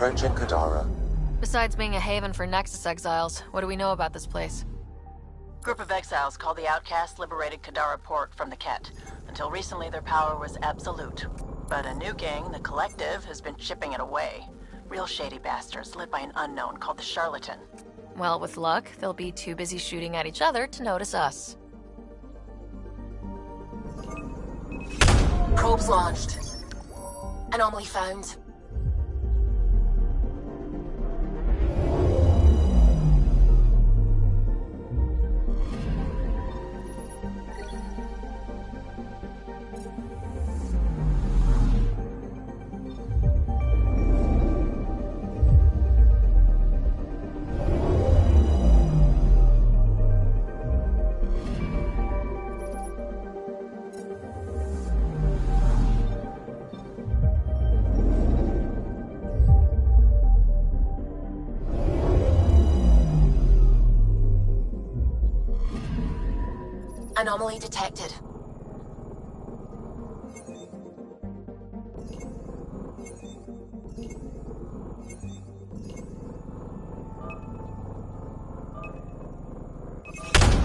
Approaching Kadara. Besides being a haven for Nexus exiles, what do we know about this place? Group of exiles called the Outcasts liberated Kadara Port from the Ket. Until recently, their power was absolute. But a new gang, the Collective, has been chipping it away. Real shady bastards, led by an unknown called the Charlatan. Well, with luck, they'll be too busy shooting at each other to notice us. Probes launched. Anomaly found. Anomaly detected.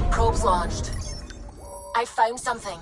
Probes launched. I found something.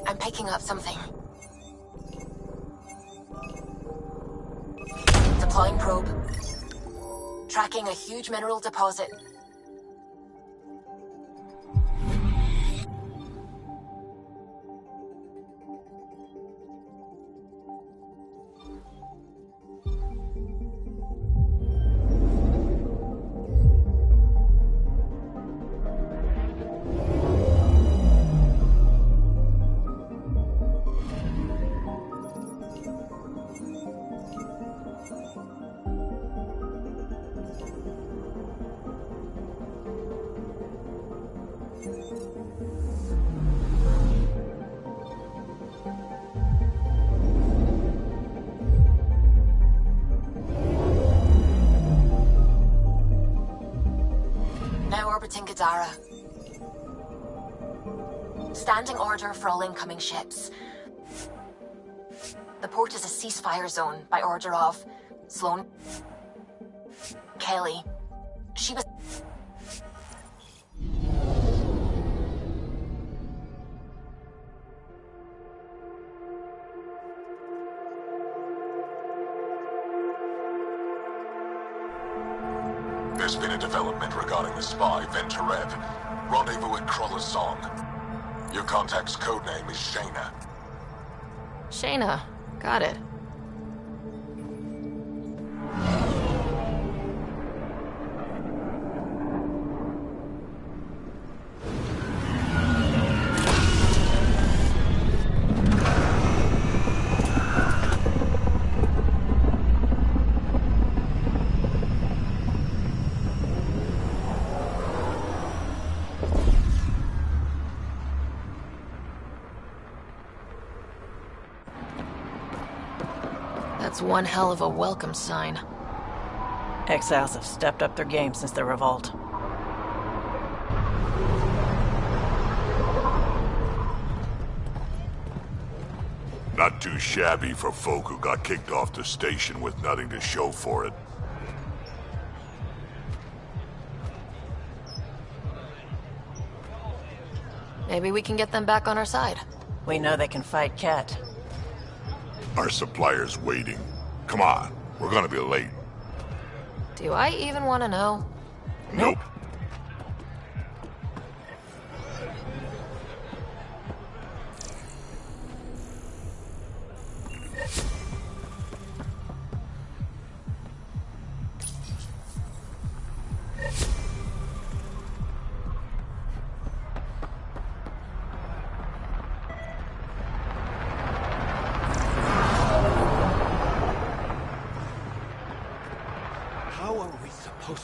I'm picking up something. Deploying probe. Tracking a huge mineral deposit. Now orbiting Kadara. Standing order for all incoming ships. The port is a ceasefire zone by order of Sloan Kelly. She was... There's been a development regarding the spy, Venturev. Rendezvous at Crawler's Song. Your contact's codename is Shayna. Shayna. Got it. That's one hell of a welcome sign. Exiles have stepped up their game since the revolt. Not too shabby for folk who got kicked off the station with nothing to show for it. Maybe we can get them back on our side. We know they can fight Ket. Our supplier's waiting. Come on, we're gonna be late. Do I even want to know? Nope.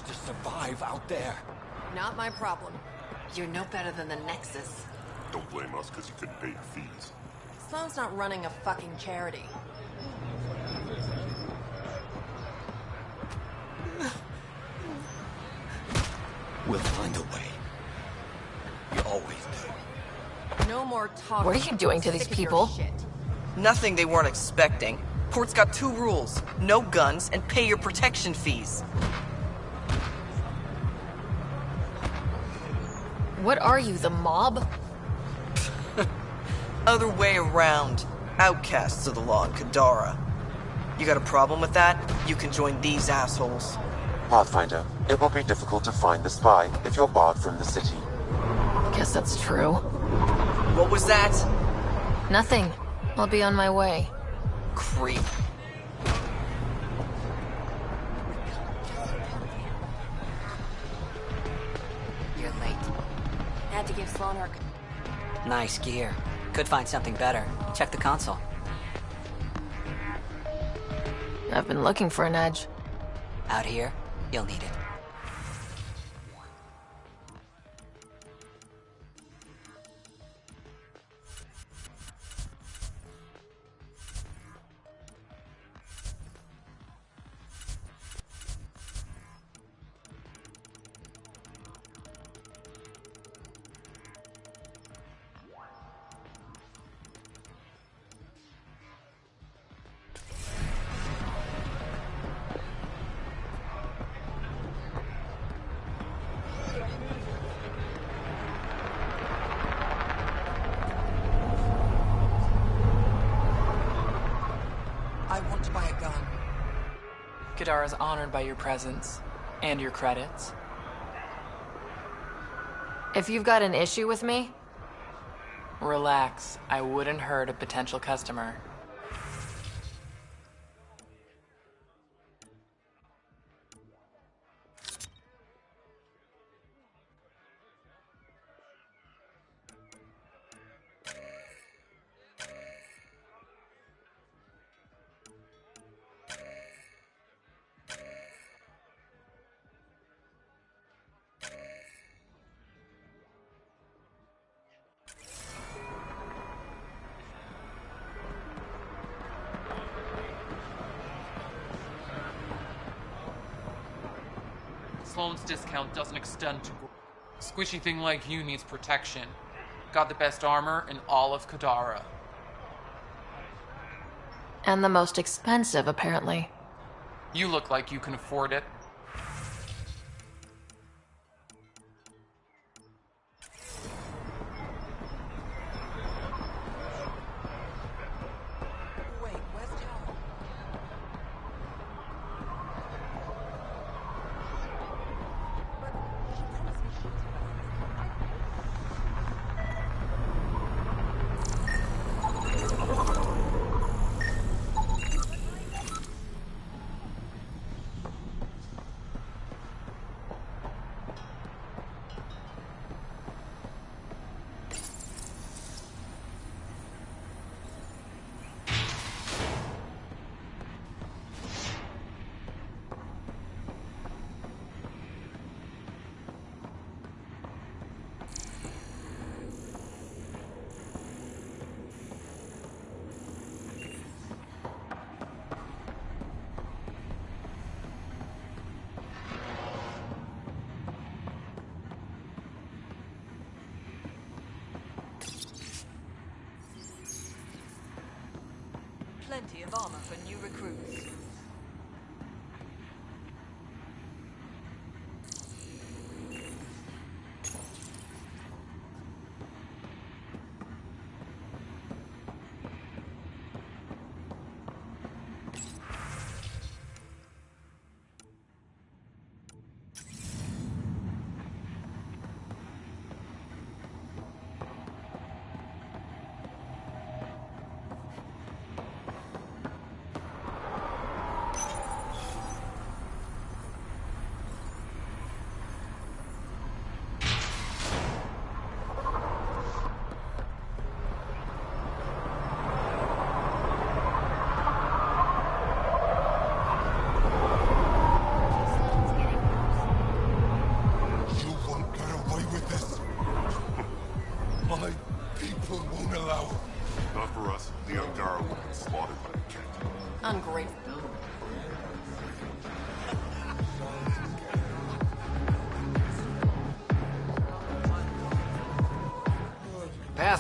managed to survive out there. Not my problem. You're no better than the Nexus. Don't blame us because you couldn't pay your fees. Sloan's not running a fucking charity. We'll find a way. You always do. No more talk. What are you doing to these people? Nothing they weren't expecting. Port's got 2 rules. No guns, and pay your protection fees. What are you, the mob? Other way around. Outcasts of the law in Kadara. You got a problem with that? You can join these assholes. Pathfinder, it will be difficult to find the spy if you're barred from the city. Guess that's true. What was that? Nothing. I'll be on my way. Creep. You're late. Had to give Sloan her... Nice gear. Could find something better. Check the console. I've been looking for an edge. Out here, you'll need it. Kadara is honored by your presence and your credits. If you've got an issue with me, Relax, I wouldn't hurt a potential customer. Sloan's discount doesn't extend to... Squishy thing like you needs protection. Got the best armor in all of Kadara. and the most expensive, apparently. You look like you can afford it. Plenty of armor for new recruits.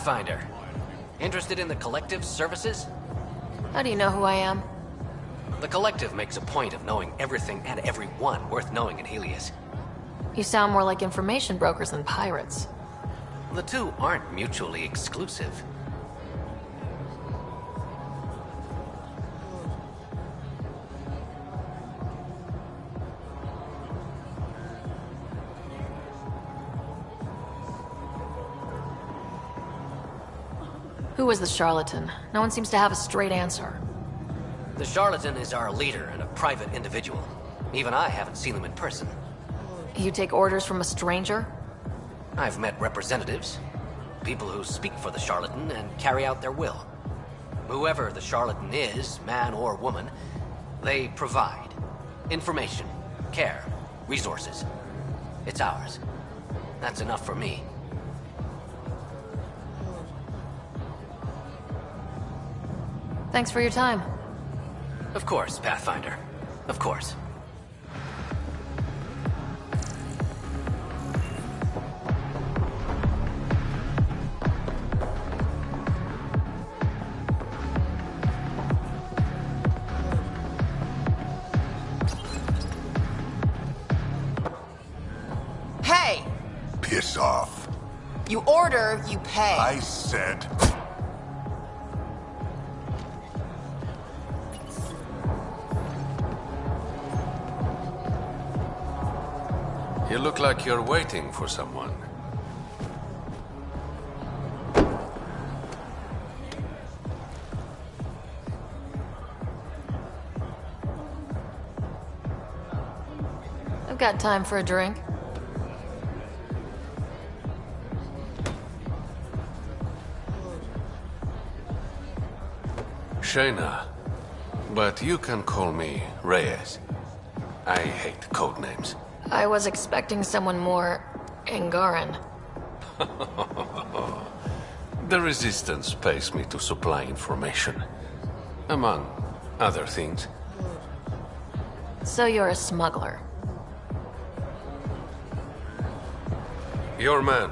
Pathfinder. Interested in the Collective's services? How do you know who I am? The Collective makes a point of knowing everything and everyone worth knowing in Helios. You sound more like information brokers than pirates. The two aren't mutually exclusive. Who is the charlatan? No one seems to have a straight answer. The charlatan is our leader and a private individual. Even I haven't seen him in person. You take orders from a stranger? I've met representatives, people who speak for the charlatan and carry out their will. Whoever the charlatan is, man or woman, they provide information, care, resources. It's ours. That's enough for me. Thanks for your time. Of course, Pathfinder. Of course. Hey! Piss off. You order, you pay. I said... You look like you're waiting for someone. I've got time for a drink. Shayna, but you can call me Reyes. I hate code names. I was expecting someone more Angaran. The Resistance pays me to supply information, among other things. So you're a smuggler. Your man,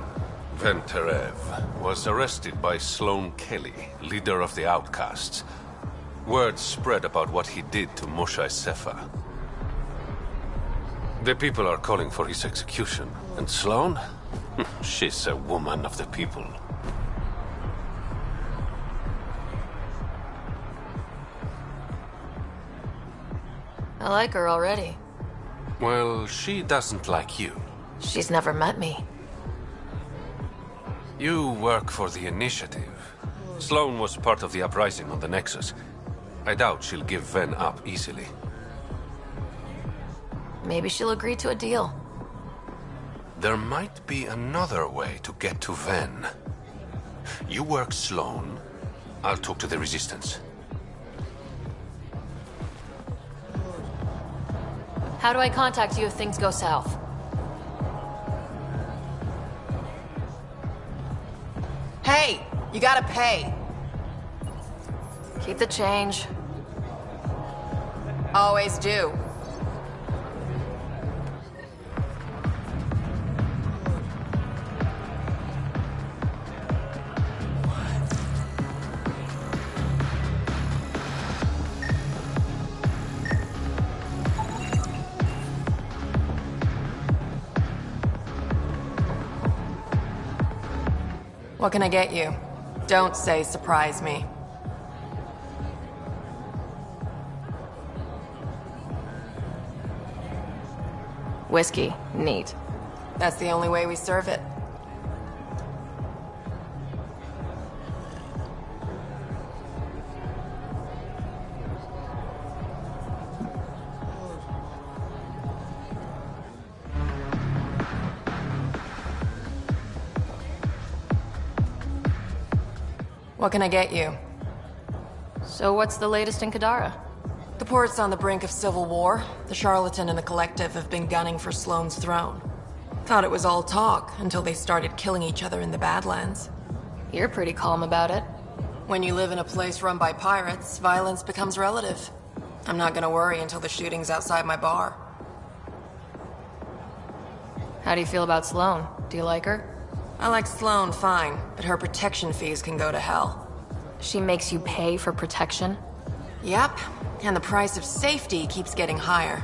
Venterev, was arrested by Sloane Kelly, leader of the Outcasts. Word spread about what he did to Moshe Sefa. The people are calling for his execution. And Sloane? She's a woman of the people. I like her already. Well, she doesn't like you. She's never met me. You work for the Initiative. Sloane was part of the uprising on the Nexus. I doubt she'll give Ven up easily. Maybe she'll agree to a deal. There might be another way to get to Ven. You work Sloane. I'll talk to the Resistance. How do I contact you if things go south? Hey! You gotta pay. Keep the change. Always do. What can I get you? Don't say surprise me. Whiskey. Neat. That's the only way we serve it. What can I get you? So what's the latest in Kadara? The port's on the brink of civil war. The Charlatan and the Collective have been gunning for Sloane's throne. Thought it was all talk until they started killing each other in the Badlands. You're pretty calm about it. When you live in a place run by pirates, violence becomes relative. I'm not gonna worry until the shooting's outside my bar. How do you feel about Sloane? Do you like her? I like Sloane fine, but her protection fees can go to hell. She makes you pay for protection? Yep, and the price of safety keeps getting higher.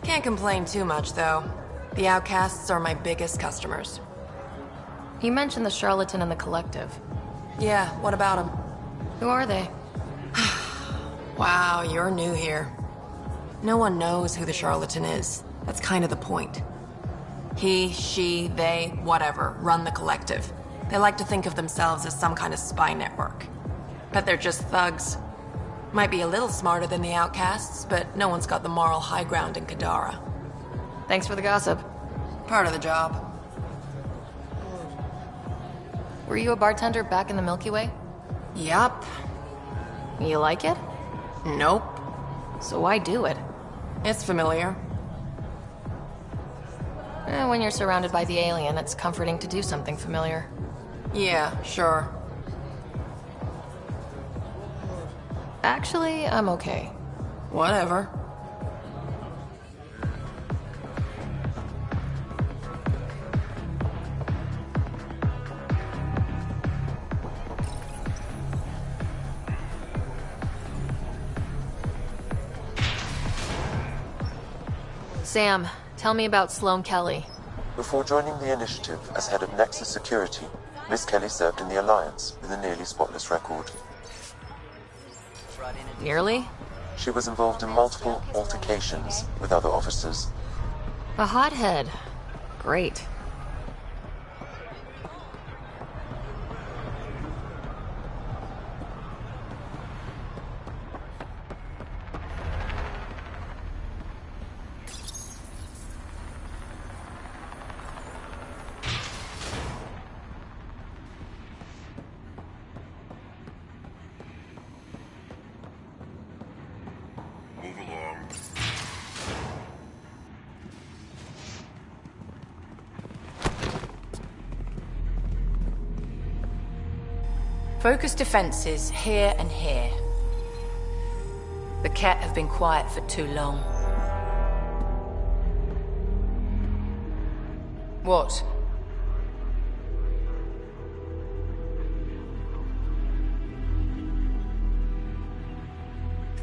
Can't complain too much, though. The outcasts are my biggest customers. You mentioned the Charlatan and the Collective. Yeah, what about them? Who are they? Wow, you're new here. No one knows who the Charlatan is. That's kind of the point. He, she, they, whatever, run the Collective. They like to think of themselves as some kind of spy network. But they're just thugs. Might be a little smarter than the outcasts, but no one's got the moral high ground in Kadara. Thanks for the gossip. Part of the job. Were you a bartender back in the Milky Way? Yup. You like it? Nope. So why do it? It's familiar. When you're surrounded by the alien, it's comforting to do something familiar. Yeah, sure. Actually, I'm okay. Whatever. Sam, tell me about Sloane Kelly. Before joining the initiative as head of Nexus Security, Miss Kelly served in the Alliance with a nearly spotless record. Nearly? She was involved in multiple altercations with other officers. A hothead. Great. Focus defenses here and here. The Ket have been quiet for too long. What?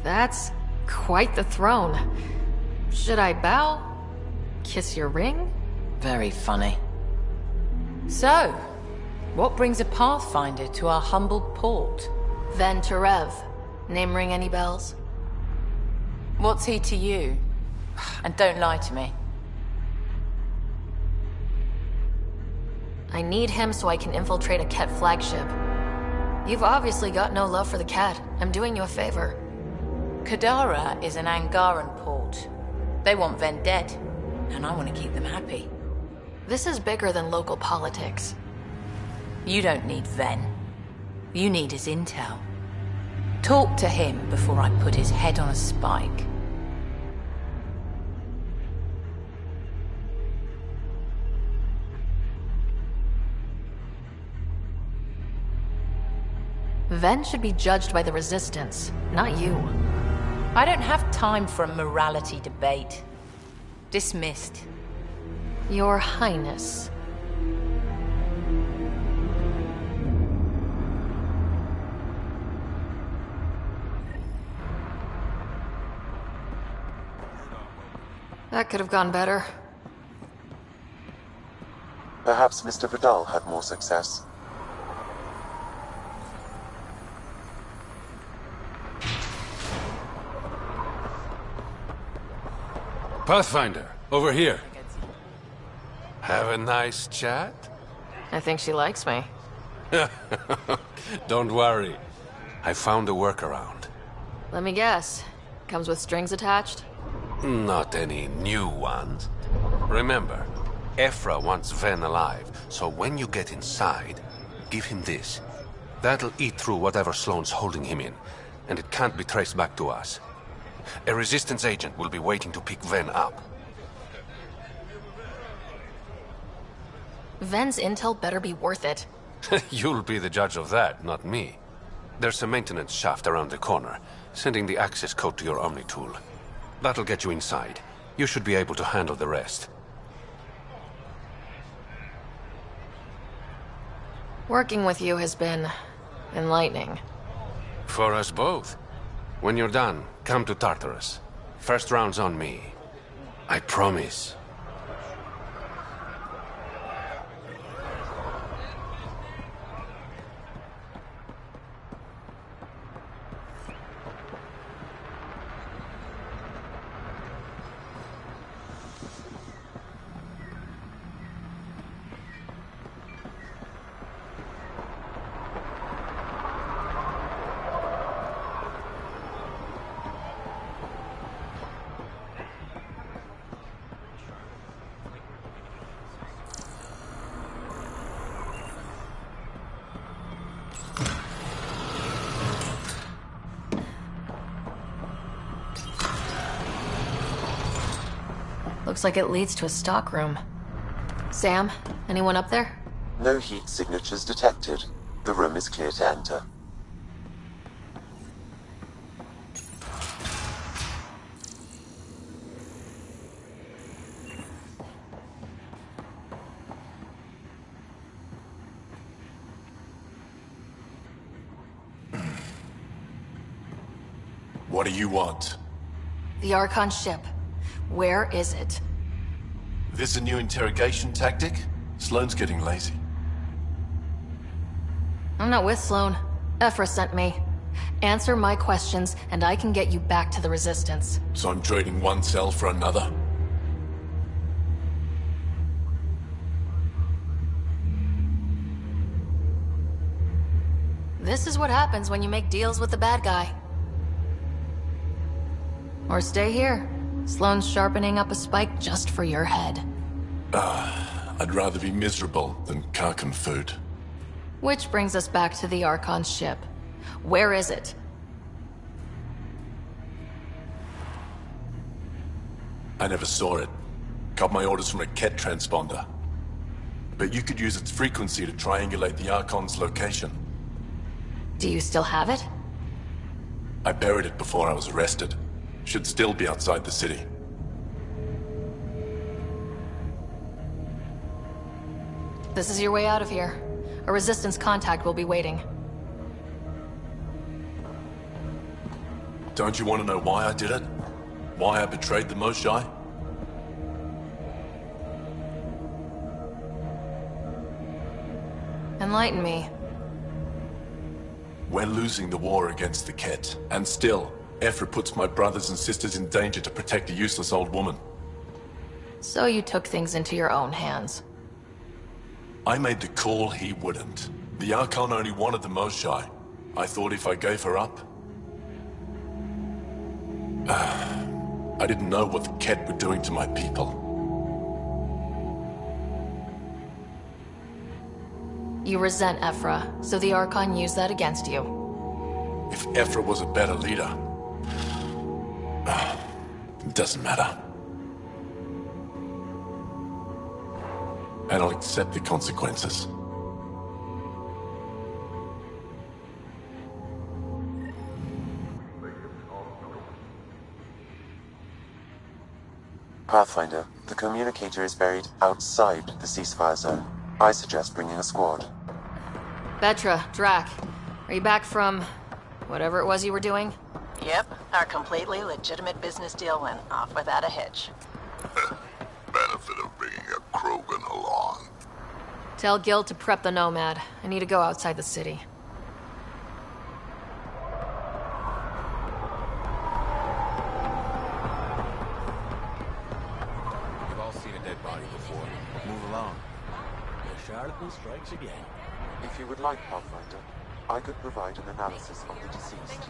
That's quite the throne. Should I bow? Kiss your ring? Very funny. So, what brings a Pathfinder to our humble port? Ven Terev. Name ring any bells? What's he to you? And don't lie to me. I need him so I can infiltrate a Ket flagship. You've obviously got no love for the Ket. I'm doing you a favor. Kadara is an Angaran port. They want Ven dead, and I want to keep them happy. This is bigger than local politics. You don't need Ven. You need his intel. Talk to him before I put his head on a spike. Ven should be judged by the Resistance, not you. I don't have time for a morality debate. Dismissed. Your Highness. That could have gone better. Perhaps Mr. Vidal had more success. Pathfinder, over here. Have a nice chat? I think she likes me. Don't worry. I found a workaround. Let me guess. Comes with strings attached? Not any new ones. Remember, Ephra wants Ven alive, so when you get inside, give him this. That'll eat through whatever Sloane's holding him in, and it can't be traced back to us. A Resistance agent will be waiting to pick Ven up. Ven's intel better be worth it. You'll be the judge of that, not me. There's a maintenance shaft around the corner, sending the access code to your Omni tool. That'll get you inside. You should be able to handle the rest. Working with you has been enlightening. For us both. When you're done, come to Tartarus. First round's on me. I promise. Looks like it leads to a stockroom. Sam, anyone up there? No heat signatures detected. The room is clear to enter. What do you want? The Archon ship. Where is it? This a new interrogation tactic? Sloane's getting lazy. I'm not with Sloane. Ephra sent me. Answer my questions, and I can get you back to the Resistance. So I'm trading one cell for another? This is what happens when you make deals with the bad guy. Or stay here. Sloane's sharpening up a spike just for your head. I'd rather be miserable than Karkan food. Which brings us back to the Archon ship. Where is it? I never saw it. Got my orders from a Ket transponder. But you could use its frequency to triangulate the Archon's location. Do you still have it? I buried it before I was arrested. Should still be outside the city. This is your way out of here. A Resistance contact will be waiting. Don't you want to know why I did it? Why I betrayed the Moshae? Enlighten me. We're losing the war against the Ket, and still, Ephra puts my brothers and sisters in danger to protect a useless old woman. So you took things into your own hands. I made the call he wouldn't. The Archon only wanted the Moshae. I thought if I gave her up... I didn't know what the Ket were doing to my people. You resent Ephra, so the Archon used that against you. If Ephra was a better leader... it doesn't matter. And I'll accept the consequences. Pathfinder, the communicator is buried outside the ceasefire zone. I suggest bringing a squad. Vetra, Drac, are you back from... whatever it was you were doing? Yep, our completely legitimate business deal went off without a hitch. Benefit of bringing a Krogan along. Tell Gil to prep the Nomad. I need to go outside the city. We've all seen a dead body before. Move along. The charlatan strikes again. If you would like, Pathfinder, I could provide an analysis of the deceased.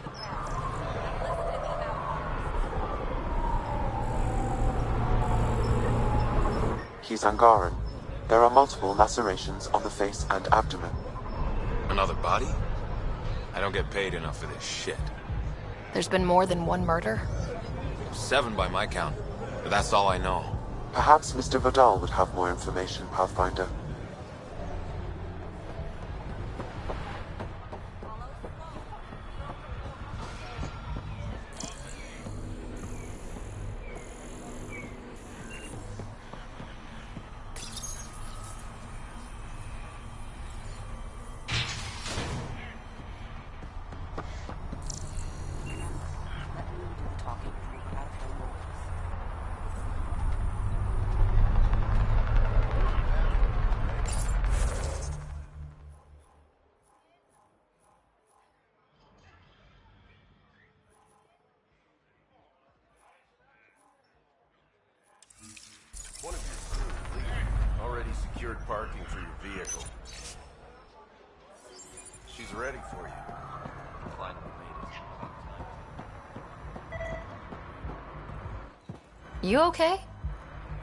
He's Angaran. There are multiple lacerations on the face and abdomen. Another body? I don't get paid enough for this shit. There's been more than one murder? 7 by my count, but that's all I know. Perhaps Mr. Vidal would have more information, Pathfinder. secured parking for your vehicle. She's ready for you. Finally made it. You okay?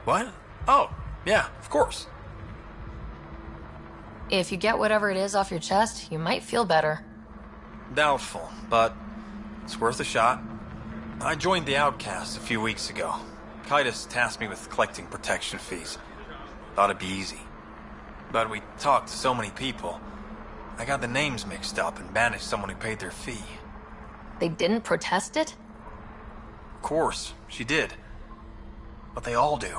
What? Oh, yeah, of course. If you get whatever it is off your chest, you might feel better. Doubtful, but it's worth a shot. I joined the Outcast a few weeks ago. Kitus tasked me with collecting protection fees. Thought it'd be easy. But we talked to so many people, I got the names mixed up and banished someone who paid their fee. They didn't protest it? Of course, she did. But they all do.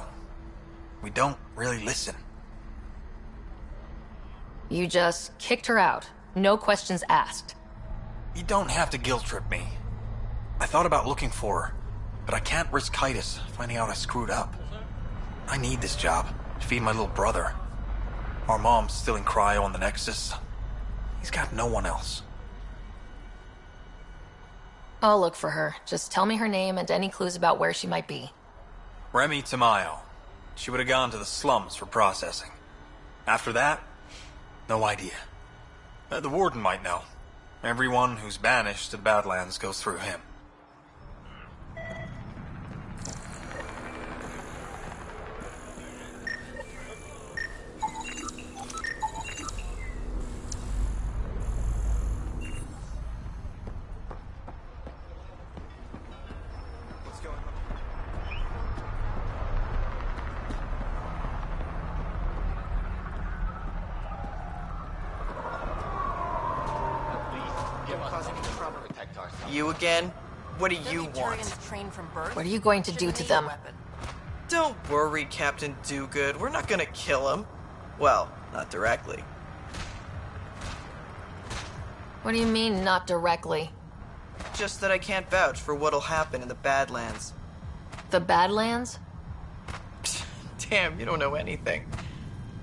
We don't really listen. You just kicked her out. No questions asked. You don't have to guilt-trip me. I thought about looking for her, but I can't risk Kitus finding out I screwed up. I need this job to feed my little brother. Our mom's still in cryo on the Nexus. He's got no one else. I'll look for her. Just tell me her name and any clues about where she might be. Remy Tamayo. She would have gone to the slums for processing. After that, no idea. The warden might know. Everyone who's banished to the Badlands goes through him. You again? What do you want? What are you going to do to them? Don't worry, Captain Do-Good. We're not gonna kill him. Well, not directly. What do you mean, not directly? Just that I can't vouch for what'll happen in the Badlands. The Badlands? Damn, you don't know anything.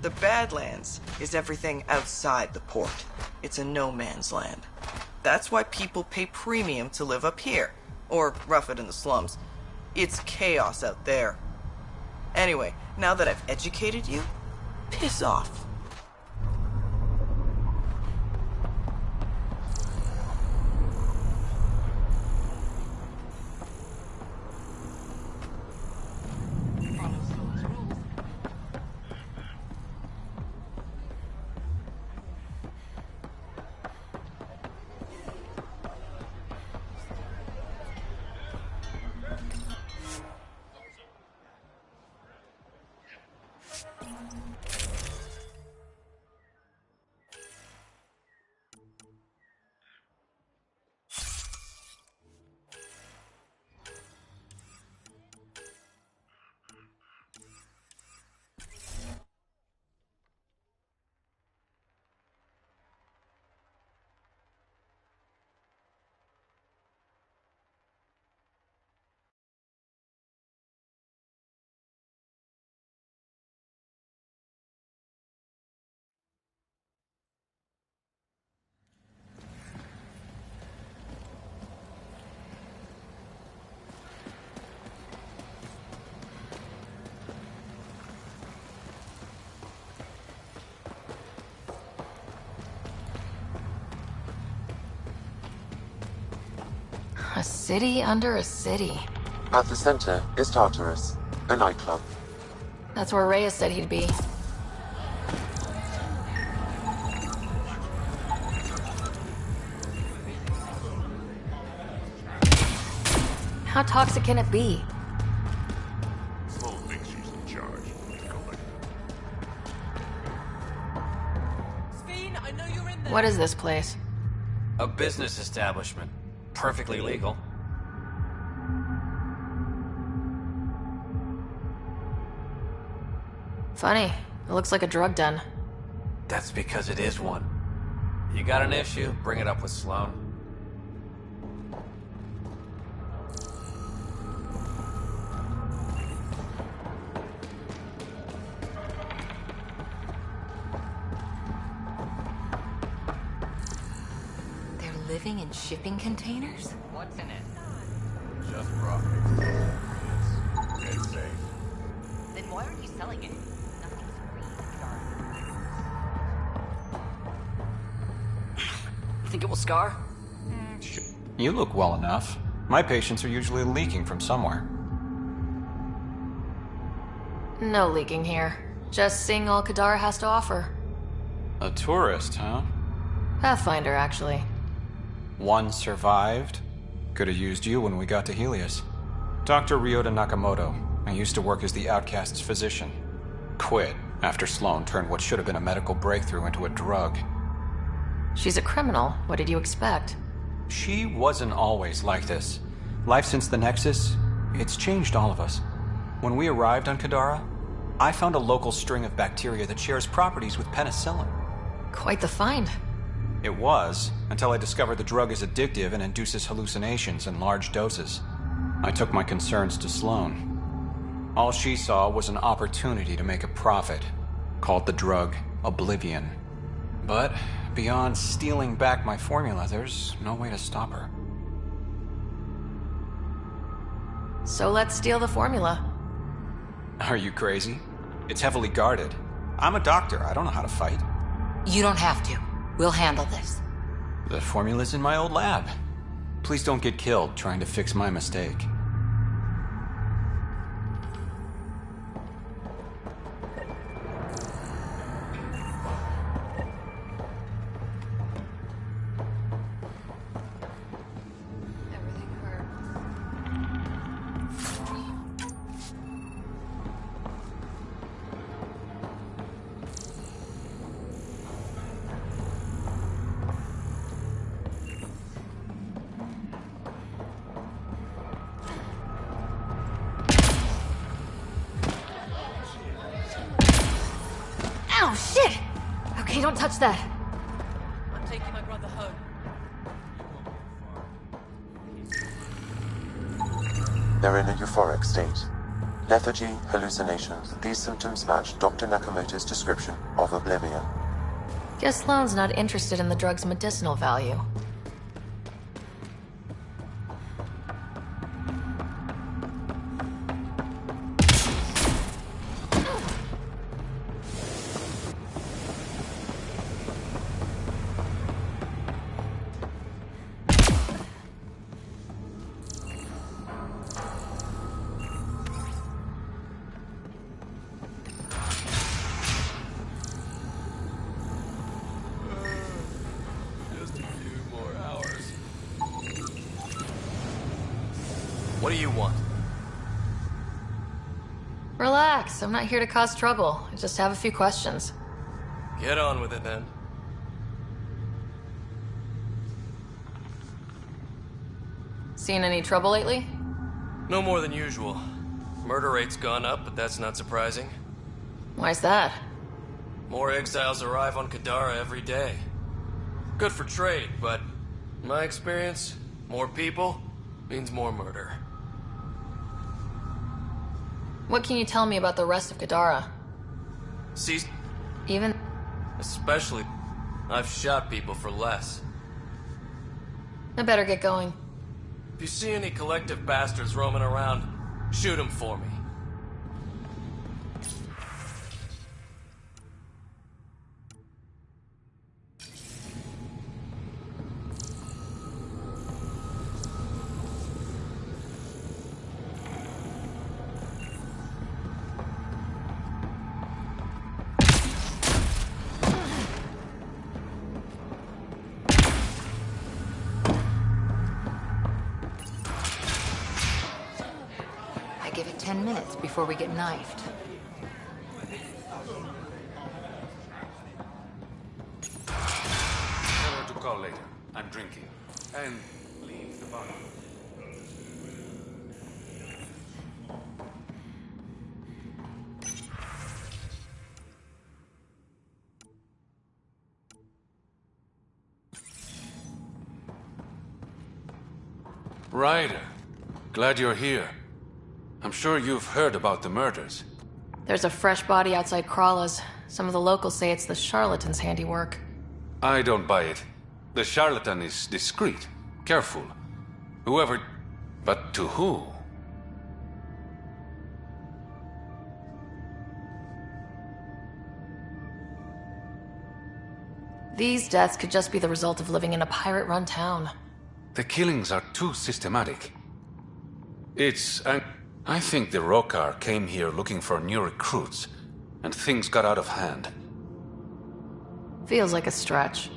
The Badlands is everything outside the port. It's a no-man's land. That's why people pay premium to live up here, or rough it in the slums. It's chaos out there. Anyway, now that I've educated you, piss off. A city under a city. At the center is Tartarus, a nightclub. That's where Reyes said he'd be. How toxic can it be? Sloan thinks she's in charge. What is this place? A business establishment. Perfectly legal. Funny. It looks like a drug den. That's because it is one. You got an issue? Bring it up with Sloan. Living in shipping containers? What's in it? Just profit. It's dead safe. Then why aren't you selling it? Nothing's free. think it will scar? You look well enough. My patients are usually leaking from somewhere. No leaking here. Just seeing all Kadara has to offer. A tourist, huh? Pathfinder, actually. One survived. Could have used you when we got to Helios. Dr. Ryota Nakamoto. I used to work as the Outcast's physician. Quit after Sloan turned what should have been a medical breakthrough into a drug. She's a criminal. What did you expect? She wasn't always like this. Life since the Nexus, it's changed all of us. When we arrived on Kadara, I found a local string of bacteria that shares properties with penicillin. Quite the find. It was, until I discovered the drug is addictive and induces hallucinations in large doses. I took my concerns to Sloan. All she saw was an opportunity to make a profit, called the drug Oblivion. But beyond stealing back my formula, there's no way to stop her. So let's steal the formula. Are you crazy? It's heavily guarded. I'm a doctor. I don't know how to fight. You don't have to. We'll handle this. The formula's in my old lab. Please don't get killed trying to fix my mistake. Ow, shit! Okay, don't touch that. I'm taking my brother home. They're in a euphoric state. Lethargy, hallucinations, these symptoms match Dr. Nakamoto's description of oblivion. Guess Sloan's not interested in the drug's medicinal value. What do you want? Relax, I'm not here to cause trouble. I just have a few questions. Get on with it then. Seen any trouble lately? No more than usual. Murder rate's gone up, but that's not surprising. Why's that? More exiles arrive on Kadara every day. Good for trade, but in my experience, more people means more murder. What can you tell me about the rest of Kadara? See, Even... especially, I've shot people for less. I better get going. If you see any collective bastards roaming around, shoot them for me. I give it 10 minutes before we get knifed. Tell her to call later. I'm drinking. And leave the bar. Ryder, glad you're here. I'm sure you've heard about the murders. There's a fresh body outside Krala's. Some of the locals say it's the charlatan's handiwork. I don't buy it. The charlatan is discreet, careful. Whoever... But to who? These deaths could just be the result of living in a pirate-run town. The killings are too systematic. I think the Rokar came here looking for new recruits, and things got out of hand. Feels like a stretch.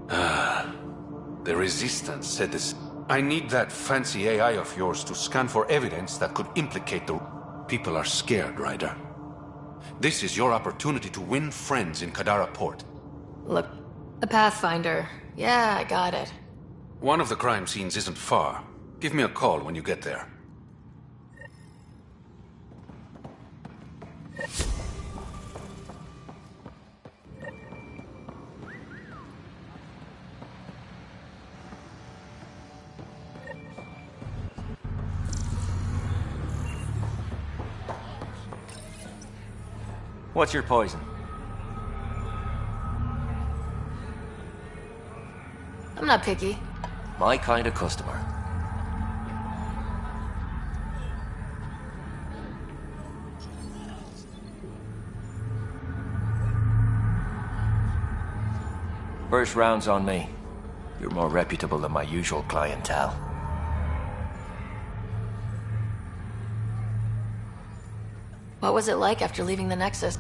The Resistance said this. I need that fancy AI of yours to scan for evidence that could implicate the... People are scared, Ryder. This is your opportunity to win friends in Kadara Port. Look, a Pathfinder. Yeah, I got it. One of the crime scenes isn't far. Give me a call when you get there. What's your poison? I'm not picky. My kind of customer. First round's on me. You're more reputable than my usual clientele. What was it like after leaving the Nexus?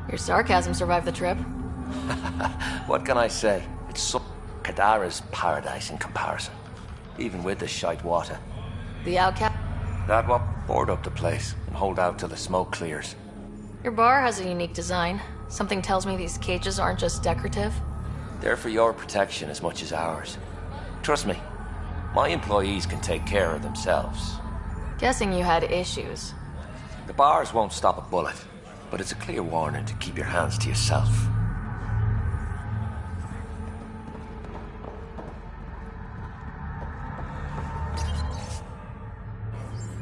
Your sarcasm survived the trip. What can I say? It's so... Kadara's paradise in comparison. Even with the shite water. The outcast? That what board up the place and hold out till the smoke clears. Your bar has a unique design. Something tells me these cages aren't just decorative. They're for your protection as much as ours. Trust me, my employees can take care of themselves. Guessing you had issues. The bars won't stop a bullet, but it's a clear warning to keep your hands to yourself.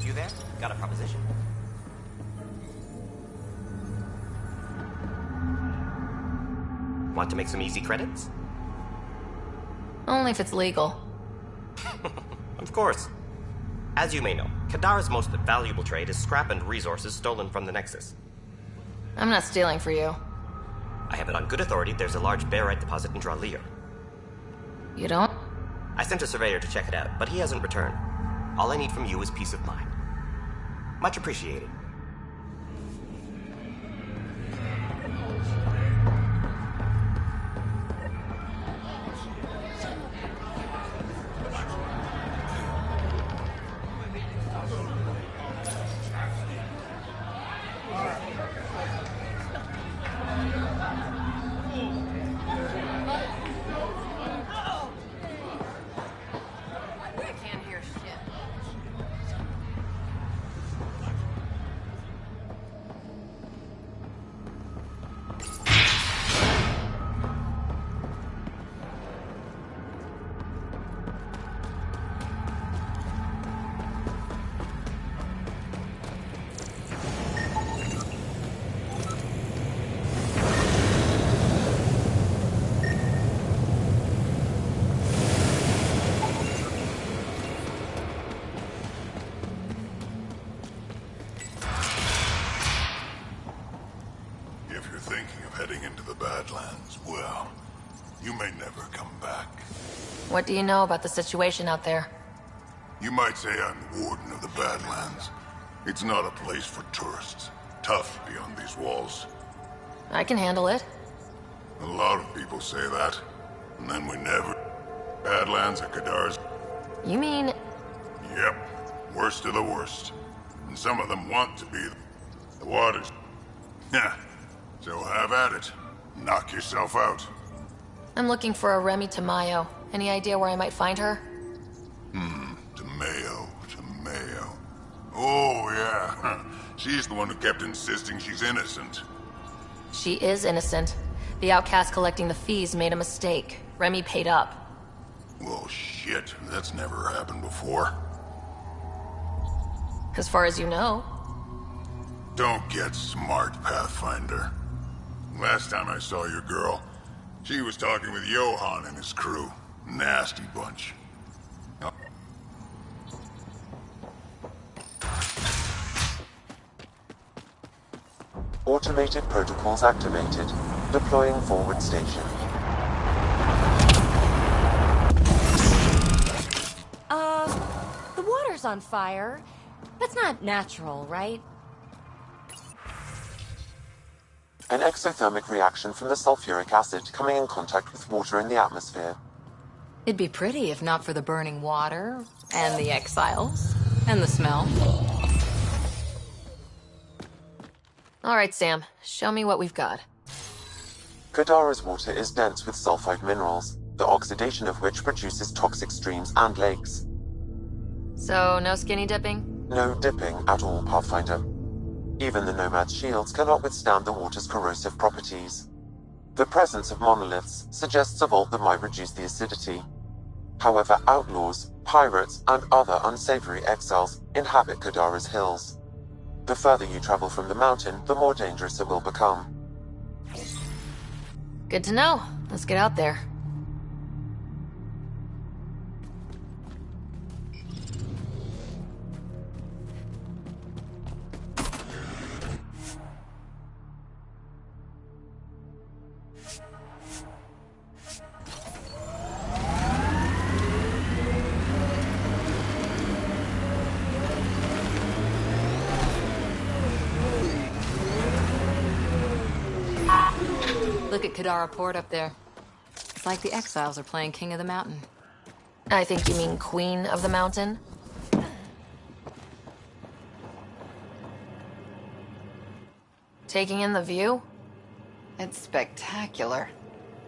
You there? Got a proposition? Want to make some easy credits? Only if it's legal. Of course. As you may know, Kadara's most valuable trade is scrap and resources stolen from the Nexus. I'm not stealing for you. I have it on good authority there's a large barite deposit in Dralier. You don't? I sent a surveyor to check it out, but he hasn't returned. All I need from you is peace of mind. Much appreciated. What do you know about the situation out there? You might say I'm the warden of the Badlands. It's not a place for tourists. Tough beyond these walls. I can handle it. A lot of people say that. And then we never... Badlands are Kadara's... You mean... Yep. Worst of the worst. And some of them want to be the waters. Yeah. So have at it. Knock yourself out. I'm looking for a Remy Tamayo. Any idea where I might find her? Tamayo. Oh, yeah. She's the one who kept insisting she's innocent. She is innocent. The outcast collecting the fees made a mistake. Remy paid up. Well, shit. That's never happened before. As far as you know. Don't get smart, Pathfinder. Last time I saw your girl, she was talking with Johan and his crew. Nasty bunch. Automated protocols activated. Deploying forward station. house on fire. That's not natural, right? An exothermic reaction from the sulfuric acid coming in contact with water in the atmosphere. It'd be pretty if not for the burning water, and the exiles, and the smell. All right, Sam. Show me what we've got. Kadara's water is dense with sulfide minerals, the oxidation of which produces toxic streams and lakes. So, no skinny dipping? No dipping at all, Pathfinder. Even the Nomad's shields cannot withstand the water's corrosive properties. The presence of monoliths suggests a vault that might reduce the acidity. However, outlaws, pirates, and other unsavory exiles inhabit Kadara's hills. The further you travel from the mountain, the more dangerous it will become. Good to know. Let's get out there. Look at Kadara Port up there. It's like the exiles are playing King of the Mountain. I think you mean Queen of the Mountain? Taking in the view? It's spectacular.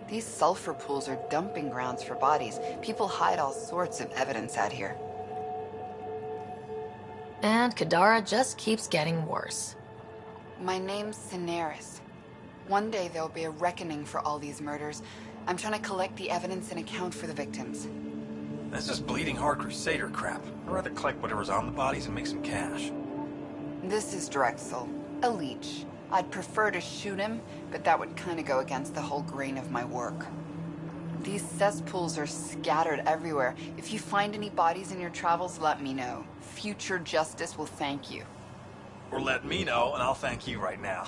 These sulfur pools are dumping grounds for bodies. People hide all sorts of evidence out here. And Kadara just keeps getting worse. My name's Cineris. One day there'll be a reckoning for all these murders. I'm trying to collect the evidence and account for the victims. That's just bleeding heart crusader crap. I'd rather collect whatever's on the bodies and make some cash. This is Drexel, a leech. I'd prefer to shoot him, but that would kind of go against the whole grain of my work. These cesspools are scattered everywhere. If you find any bodies in your travels, let me know. Future justice will thank you. Or let me know, and I'll thank you right now.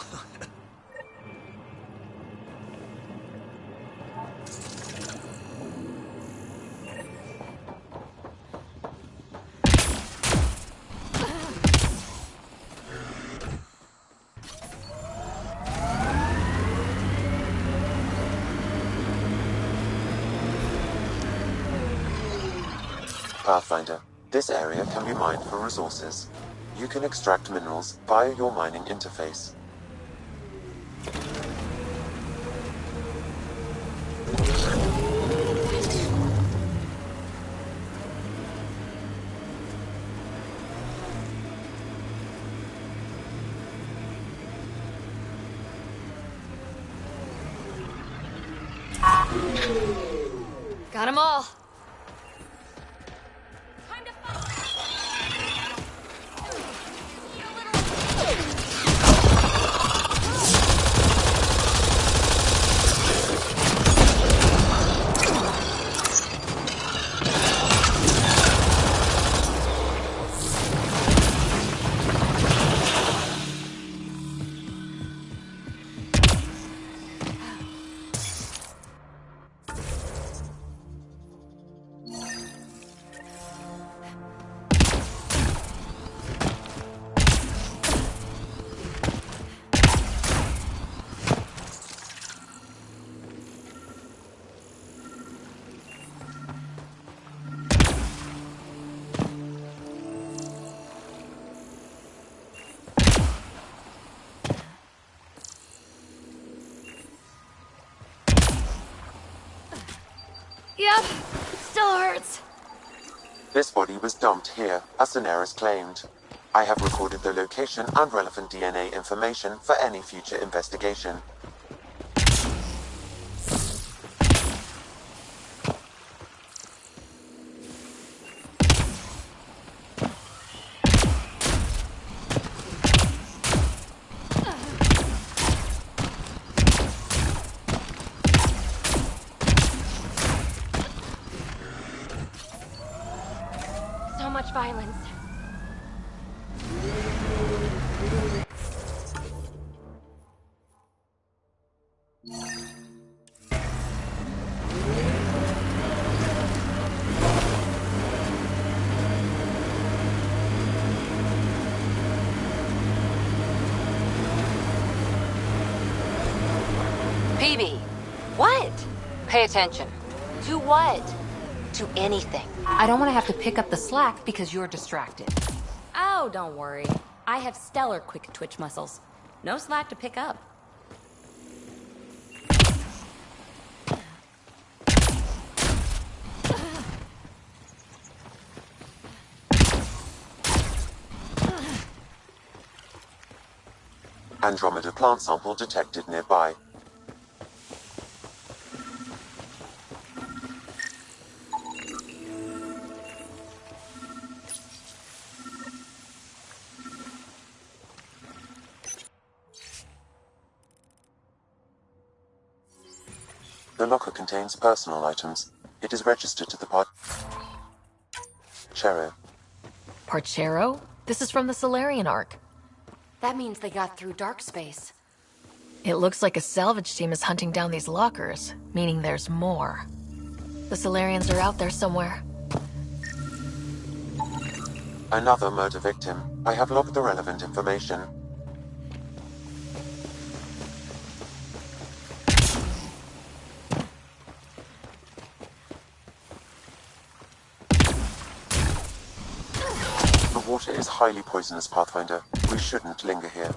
Pathfinder, this area can be mined for resources. You can extract minerals via your mining interface. Got 'em all. Yep, still hurts. This body was dumped here, as Cineris claimed. I have recorded the location and relevant DNA information for any future investigation. So much violence. PB. What? Pay attention. To what? To anything. I don't want to have to pick up the slack because you're distracted. Oh, don't worry. I have stellar quick twitch muscles. No slack to pick up. Andromeda plant sample detected nearby. The locker contains personal items. It is registered to the Parchero. Parchero? This is from the Solarian Ark. That means they got through dark space. It looks like a salvage team is hunting down these lockers, meaning there's more. The Solarians are out there somewhere. Another murder victim. I have logged the relevant information. The water is highly poisonous, Pathfinder. We shouldn't linger here.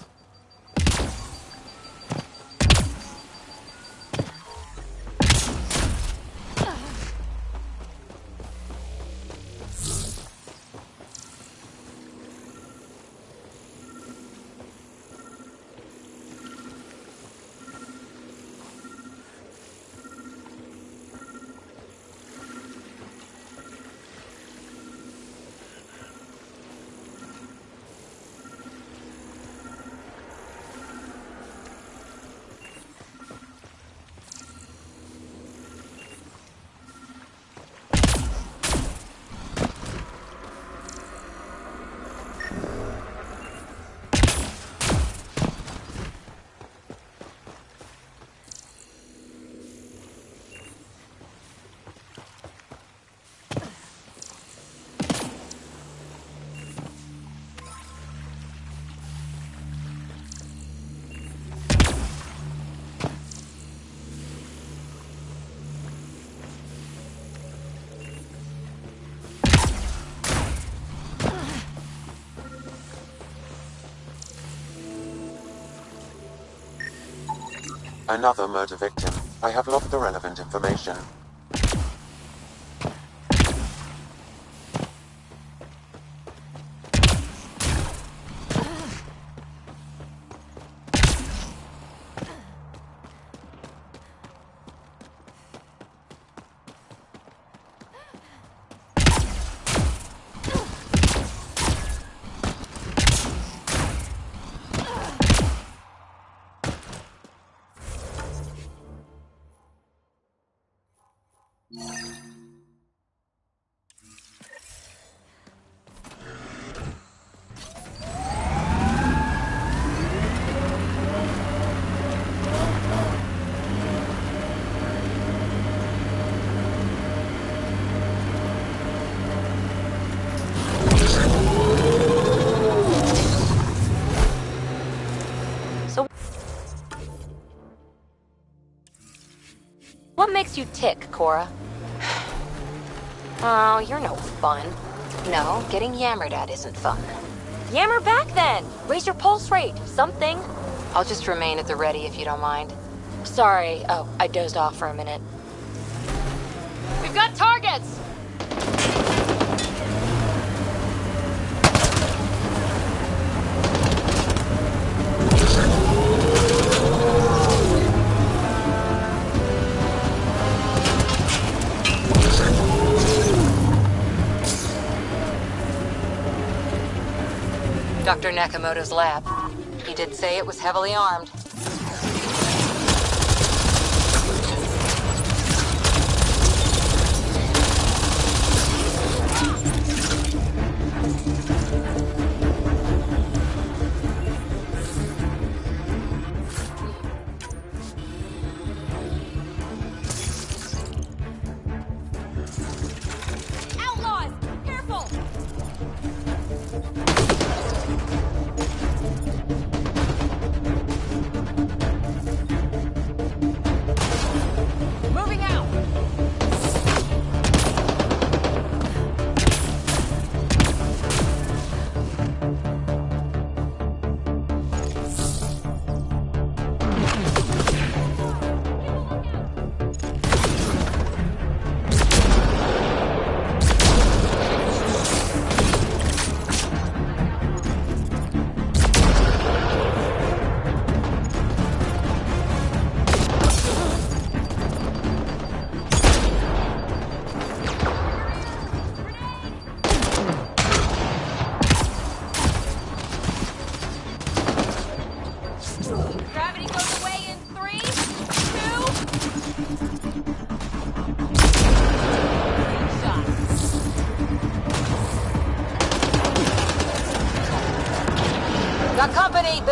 Another murder victim. I have logged the relevant information. What makes you tick, Cora? Oh, you're no fun. No, getting yammered at isn't fun. Yammer back then! Raise your pulse rate, something. I'll just remain at the ready if you don't mind. Sorry, oh, I dozed off for a minute. We've got targets! Dr. Nakamoto's lab. He did say it was heavily armed. Outlaws! Careful!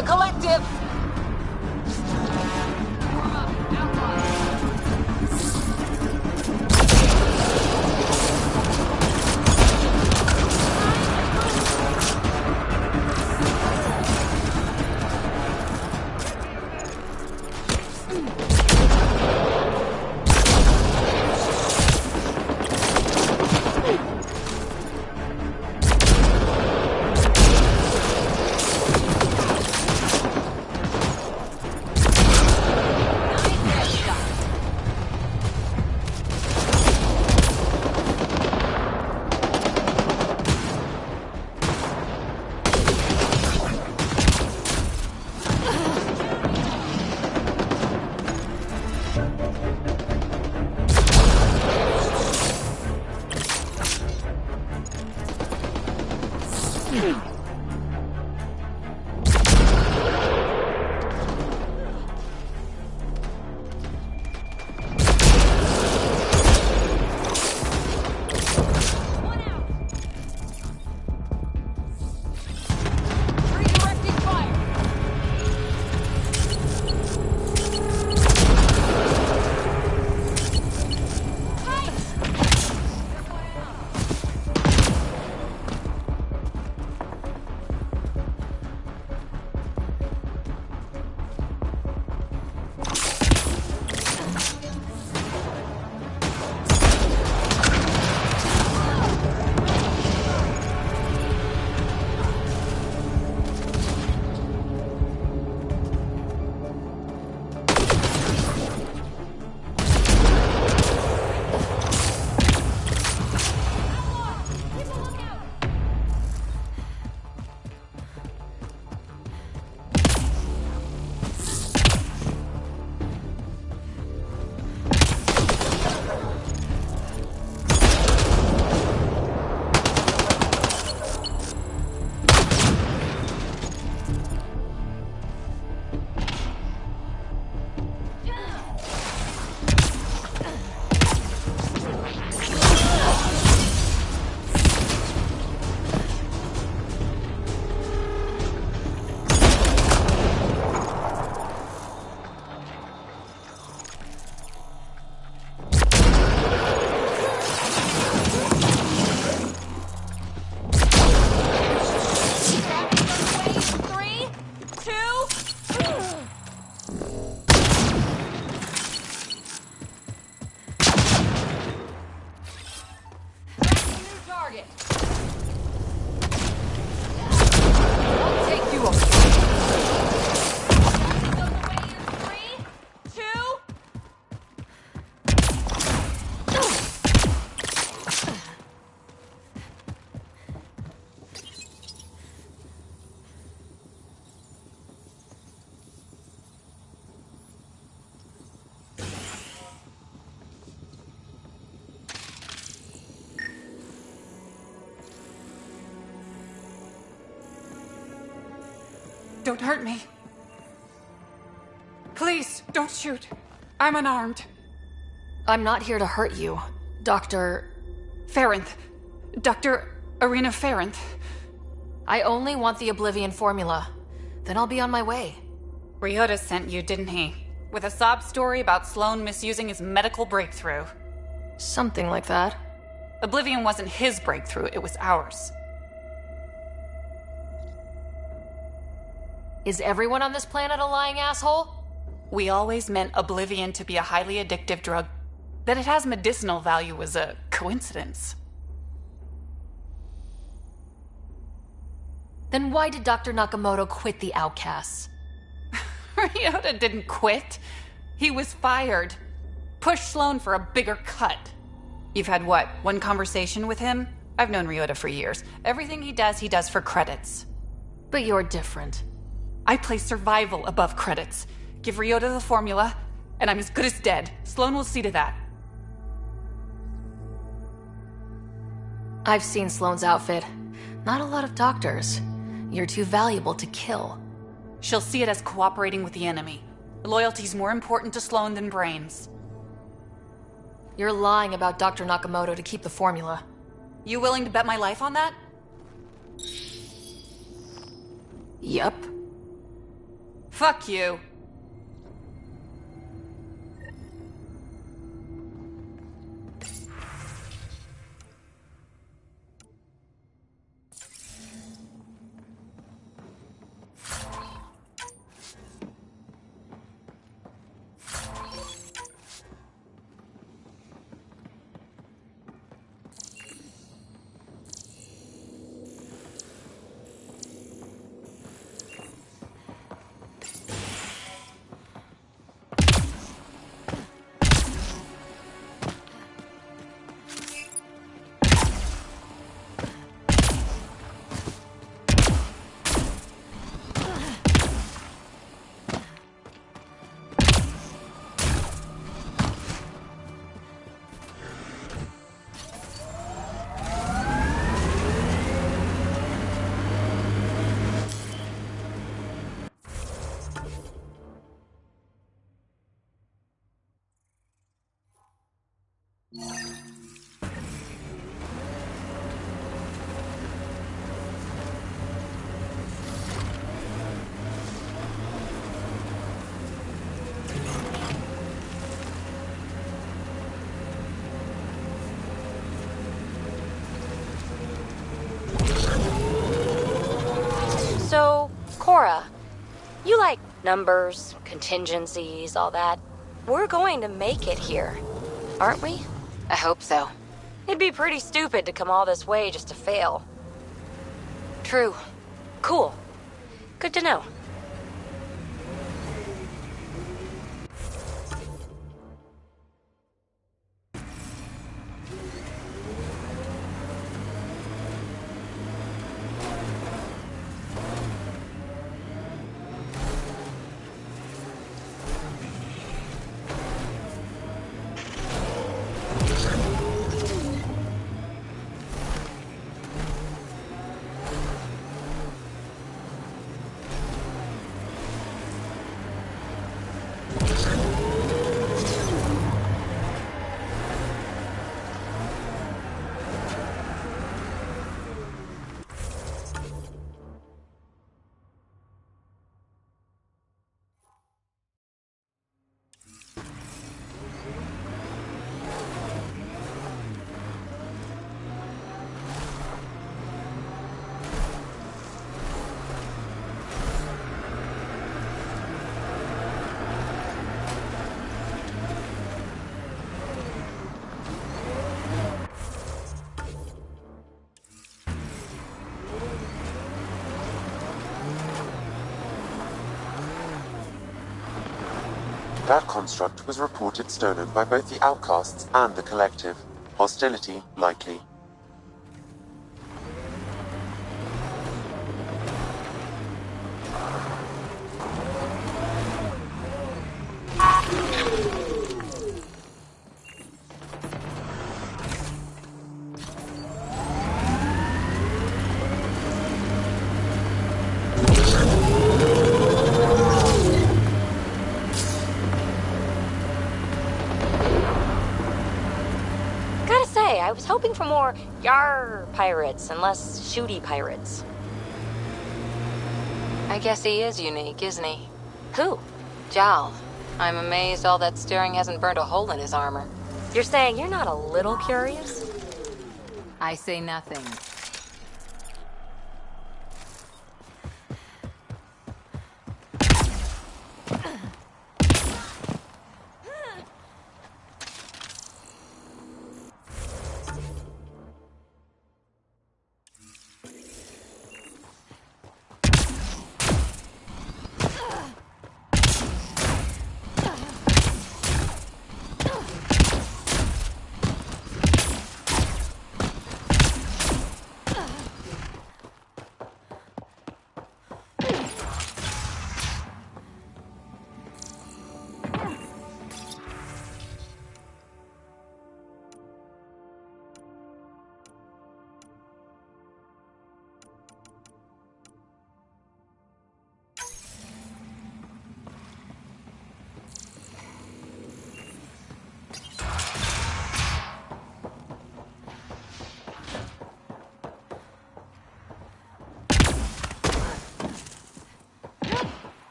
The collective! Don't hurt me. Please, don't shoot. I'm unarmed. I'm not here to hurt you, Dr. Ferenth. Dr. Arena Ferenth. I only want the Oblivion formula. Then I'll be on my way. Ryota sent you, didn't he? With a sob story about Sloan misusing his medical breakthrough. Something like that. Oblivion wasn't his breakthrough, it was ours. Is everyone on this planet a lying asshole? We always meant Oblivion to be a highly addictive drug. That it has medicinal value was a coincidence. Then why did Dr. Nakamoto quit the Outcasts? Ryota didn't quit. He was fired. Pushed Sloan for a bigger cut. You've had what, one conversation with him? I've known Ryota for years. Everything he does for credits. But you're different. I place survival above credits. Give Ryota the formula, and I'm as good as dead. Sloan will see to that. I've seen Sloan's outfit. Not a lot of doctors. You're too valuable to kill. She'll see it as cooperating with the enemy. Loyalty's more important to Sloan than brains. You're lying about Dr. Nakamoto to keep the formula. You willing to bet my life on that? Yep. Fuck you. So, Cora, you like numbers, contingencies, all that. We're going to make it here, aren't we? I hope so. It'd be pretty stupid to come all this way just to fail. True. Cool. Good to know. That construct was reported stolen by both the Outcasts and the Collective. Hostility likely. I was hoping for more yar pirates and less shooty pirates. I guess he is unique, isn't he? Who? Jal. I'm amazed all that steering hasn't burnt a hole in his armor. You're saying you're not a little curious? I say nothing.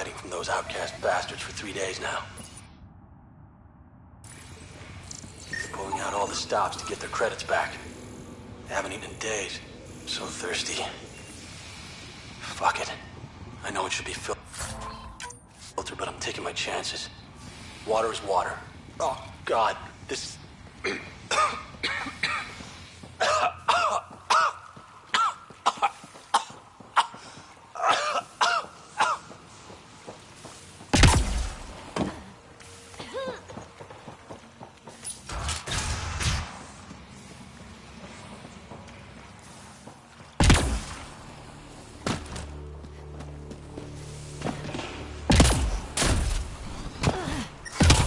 hiding from those outcast bastards for 3 days now. Pulling out all the stops to get their credits back. They haven't eaten in days. So thirsty. Fuck it. I know it should be filtered, but I'm taking my chances. Water is water. Oh, God. This is...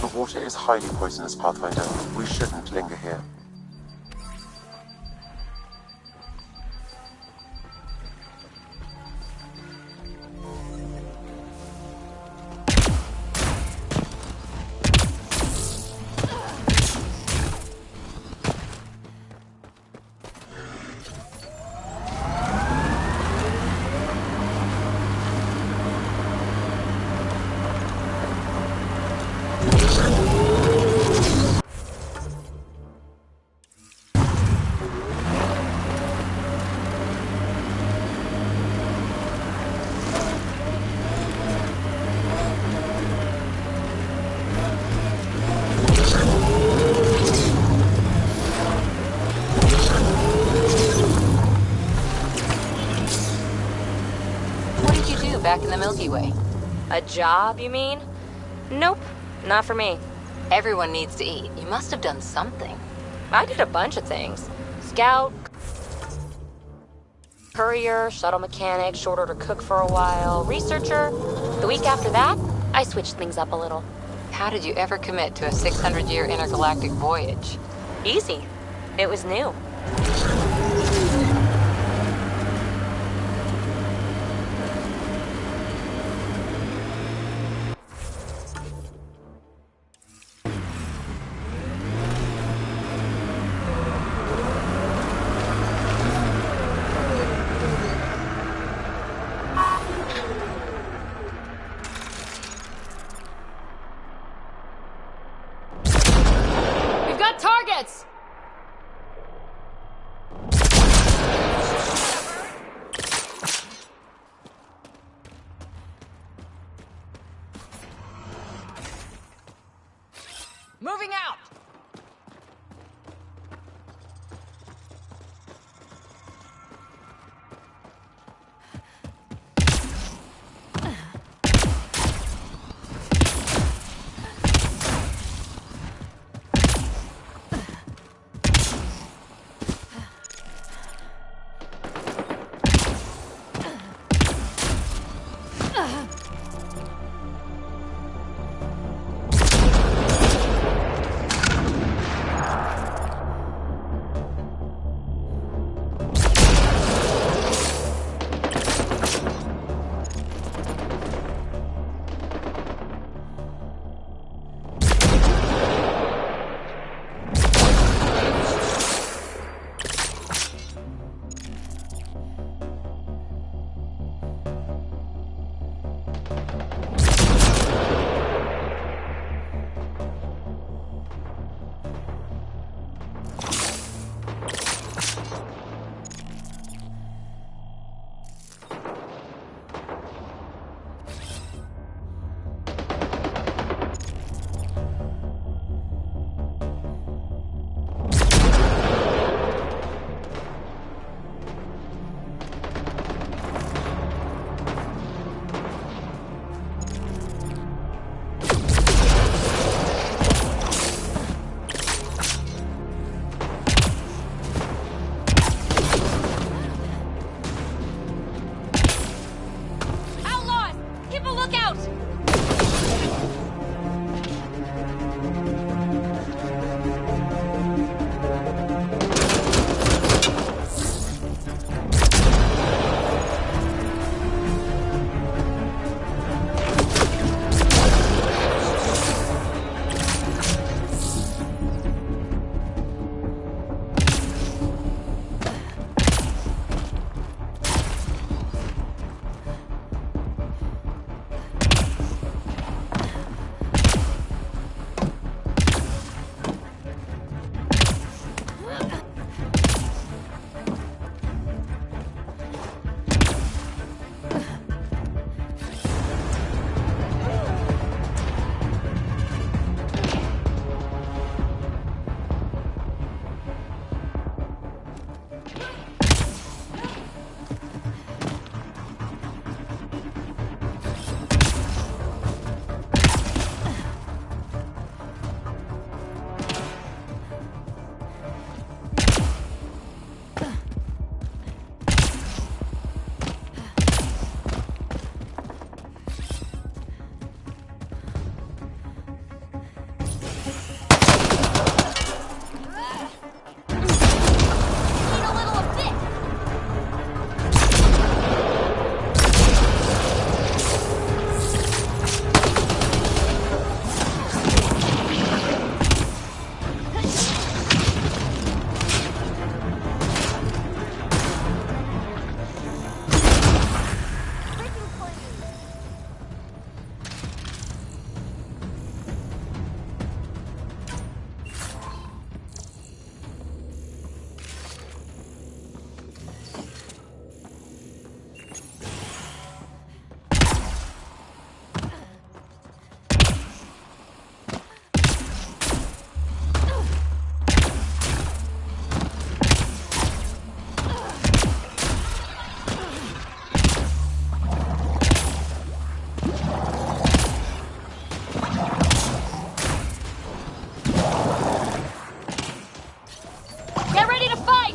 The water is highly poisonous, Pathfinder. We shouldn't linger here. Back in the Milky Way. A job, you mean? Nope, not for me. Everyone needs to eat. You must have done something. I did a bunch of things. Scout, courier, shuttle mechanic, short order cook for a while, researcher. The week after that, I switched things up a little. How did you ever commit to a 600-year intergalactic voyage? Easy. It was new. Get ready to fight!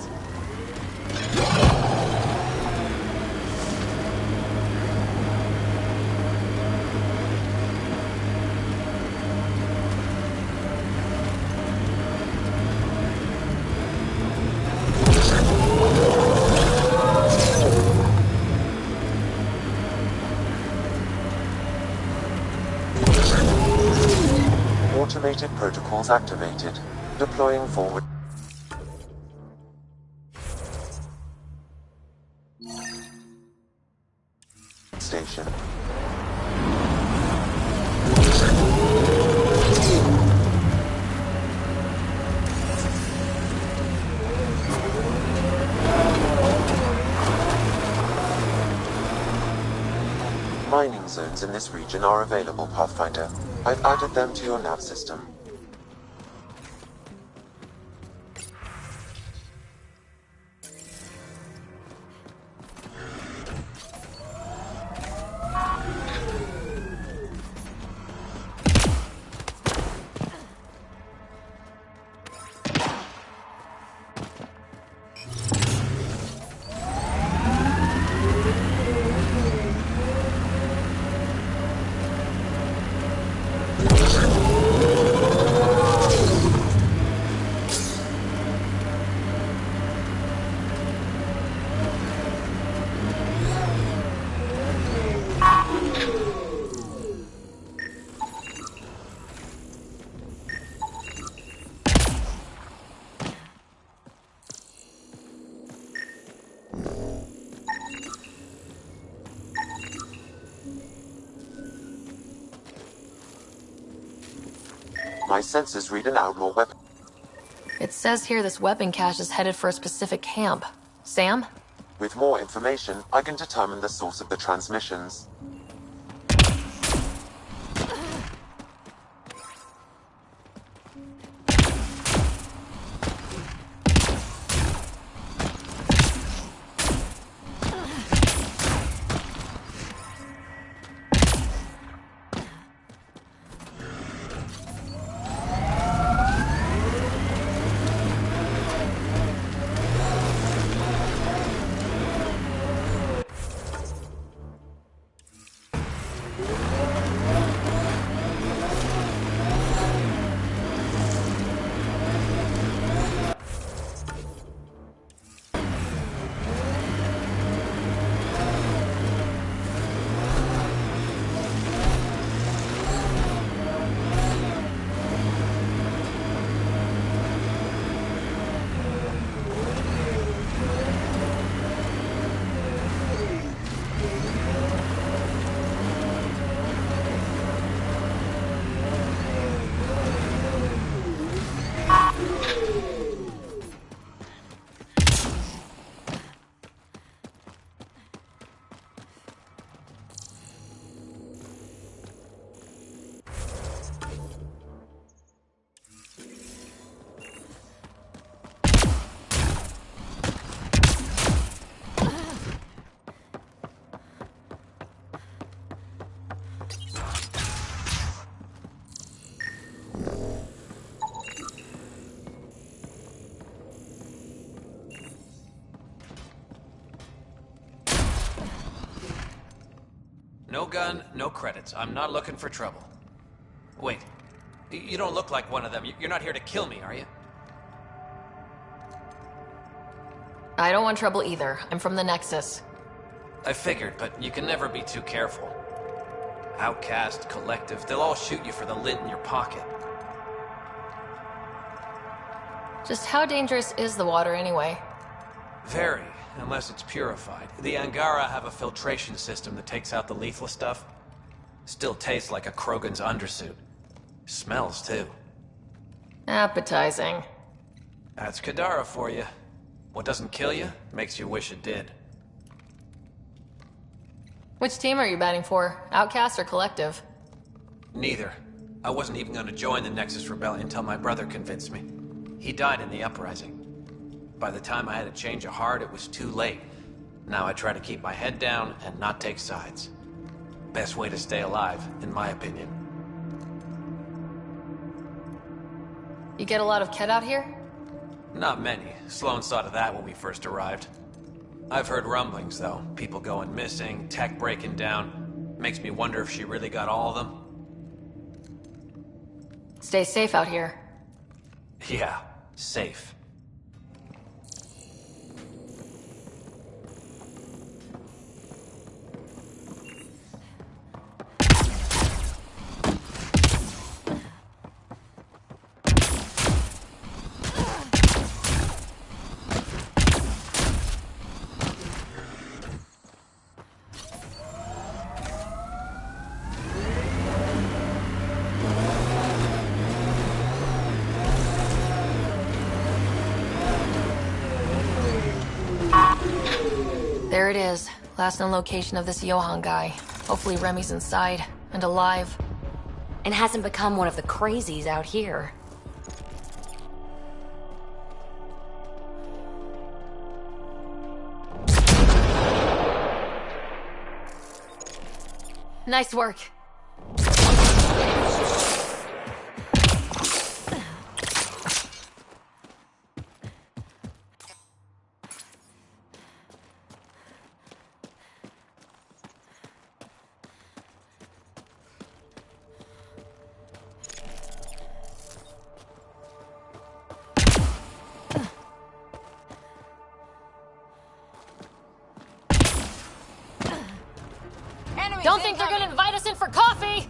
Automated protocols activated. Deploying forward. Station. Mining zones in this region are available, Pathfinder. I've added them to your nav system. My sensors read an outlaw weapon. It says here this weapon cache is headed for a specific camp. Sam? With more information, I can determine the source of the transmissions. No gun, no credits. I'm not looking for trouble. Wait, you don't look like one of them. You're not here to kill me, are you? I don't want trouble either. I'm from the Nexus. I figured, but you can never be too careful. Outcast, collective, they'll all shoot you for the lint in your pocket. Just how dangerous is the water anyway? Very, unless it's purified. The Angara have a filtration system that takes out the lethal stuff. Still tastes like a Krogan's undersuit. Smells, too. Appetizing. That's Kadara for you. What doesn't kill you, makes you wish it did. Which team are you batting for? Outcast or Collective? Neither. I wasn't even going to join the Nexus Rebellion until my brother convinced me. He died in the uprising. By the time I had a change of heart, it was too late. Now I try to keep my head down and not take sides. Best way to stay alive, in my opinion. You get a lot of Kett out here? Not many. Sloan saw to that when we first arrived. I've heard rumblings, though. People going missing, tech breaking down. Makes me wonder if she really got all of them. Stay safe out here. Yeah, safe. There it is. Last known location of this Johann guy. Hopefully Remy's inside and alive. And hasn't become one of the crazies out here. Nice work. Don't think they're gonna invite us in for coffee!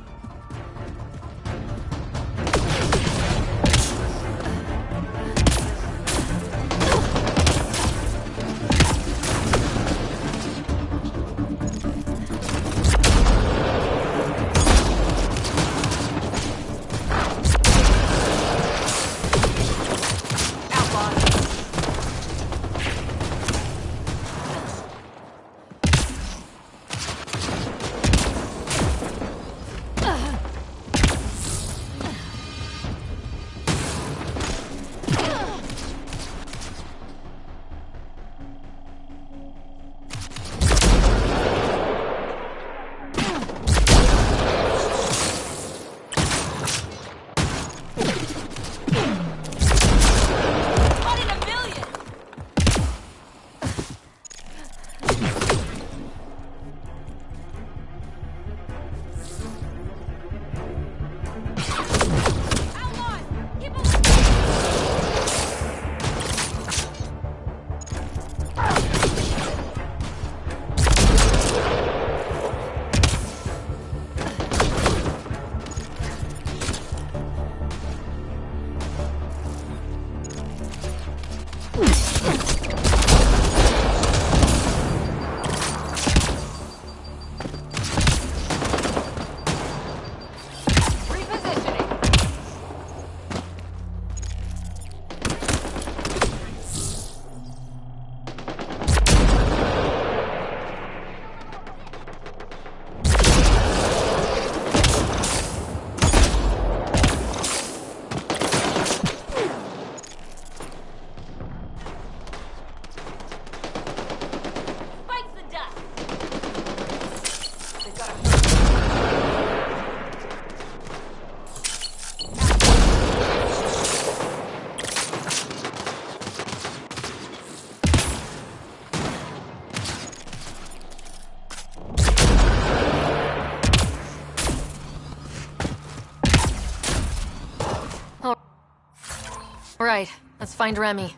Right, let's find Remy.